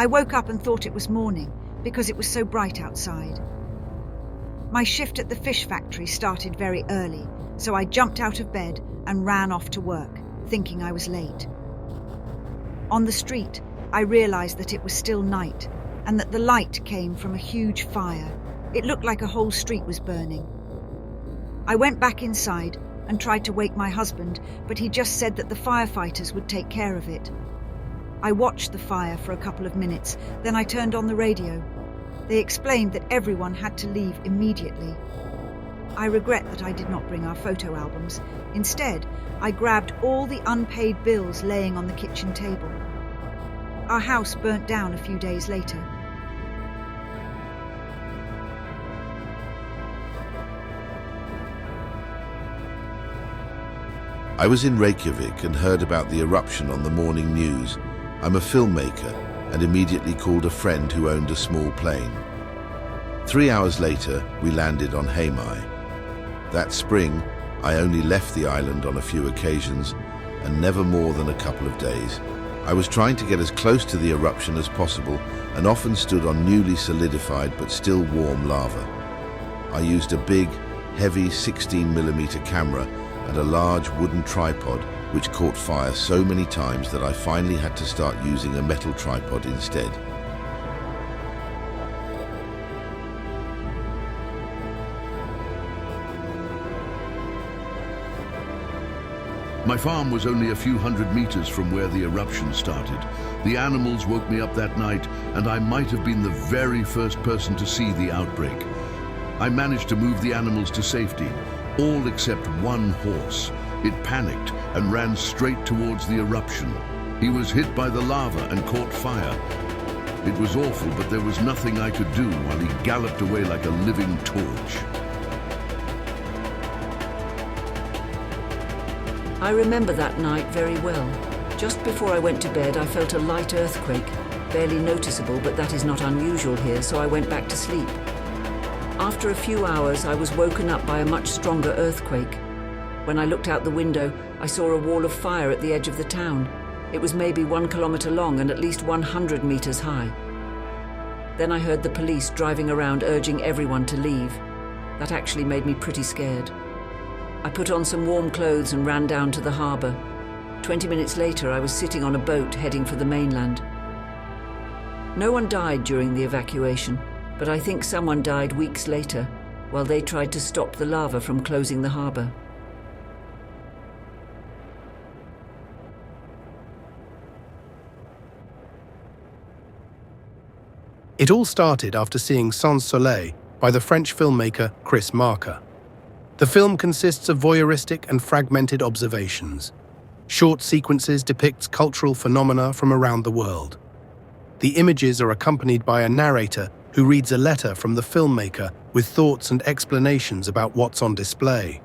I woke up and thought it was morning because it was so bright outside. My shift at the fish factory started very early, so I jumped out of bed and ran off to work, thinking I was late. On the street, I realized that it was still night and that the light came from a huge fire. It looked like a whole street was burning. I went back inside and tried to wake my husband, but he just said that the firefighters would take care of it. I watched the fire for a couple of minutes, then I turned on the radio. They explained that everyone had to leave immediately. I regret that I did not bring our photo albums. Instead, I grabbed all the unpaid bills laying on the kitchen table. Our house burnt down a few days later. I was in Reykjavik and heard about the eruption on the morning news. I'm a filmmaker and immediately called a friend who owned a small plane. 3 hours later, we landed on Heimaey. That spring, I only left the island on a few occasions and never more than a couple of days. I was trying to get as close to the eruption as possible and often stood on newly solidified but still warm lava. I used a big, heavy 16mm camera and a large wooden tripod which caught fire so many times that I finally had to start using a metal tripod instead. My farm was only a few hundred meters from where the eruption started. The animals woke me up that night, and I might have been the very first person to see the outbreak. I managed to move the animals to safety, all except one horse. It panicked and ran straight towards the eruption. He was hit by the lava and caught fire. It was awful, but there was nothing I could do while he galloped away like a living torch. I remember that night very well. Just before I went to bed, I felt a light earthquake, barely noticeable, but that is not unusual here, so I went back to sleep. After a few hours, I was woken up by a much stronger earthquake. When I looked out the window, I saw a wall of fire at the edge of the town. It was maybe 1 kilometer long and at least 100 meters high. Then I heard the police driving around urging everyone to leave. That actually made me pretty scared. I put on some warm clothes and ran down to the harbour. 20 minutes later, I was sitting on a boat heading for the mainland. No one died during the evacuation, but I think someone died weeks later while they tried to stop the lava from closing the harbour. It all started after seeing Sans Soleil by the French filmmaker Chris Marker. The film consists of voyeuristic and fragmented observations. Short sequences depict cultural phenomena from around the world. The images are accompanied by a narrator who reads a letter from the filmmaker with thoughts and explanations about what's on display.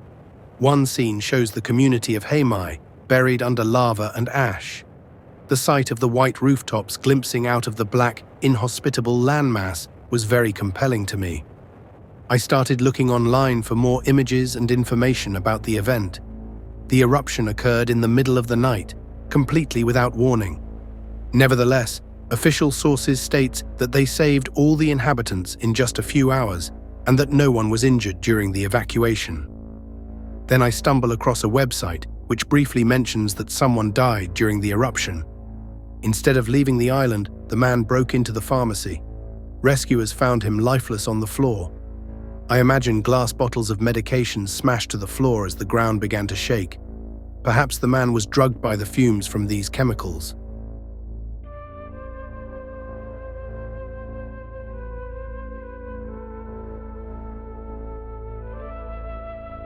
One scene shows the community of Heimaey buried under lava and ash. The sight of the white rooftops glimpsing out of the black, inhospitable landmass was very compelling to me. I started looking online for more images and information about the event. The eruption occurred in the middle of the night, completely without warning. Nevertheless, official sources state that they saved all the inhabitants in just a few hours and that no one was injured during the evacuation. Then I stumble across a website which briefly mentions that someone died during the eruption. Instead of leaving the island, the man broke into the pharmacy. Rescuers found him lifeless on the floor. I imagine glass bottles of medication smashed to the floor as the ground began to shake. Perhaps the man was drugged by the fumes from these chemicals.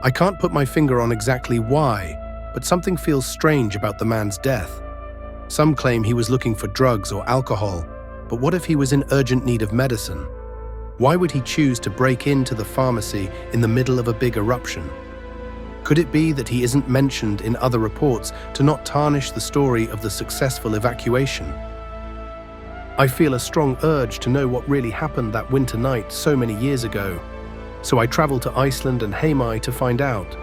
I can't put my finger on exactly why, but something feels strange about the man's death. Some claim he was looking for drugs or alcohol, but what if he was in urgent need of medicine? Why would he choose to break into the pharmacy in the middle of a big eruption? Could it be that he isn't mentioned in other reports to not tarnish the story of the successful evacuation? I feel a strong urge to know what really happened that winter night so many years ago, so I travel to Iceland and Heimaey to find out.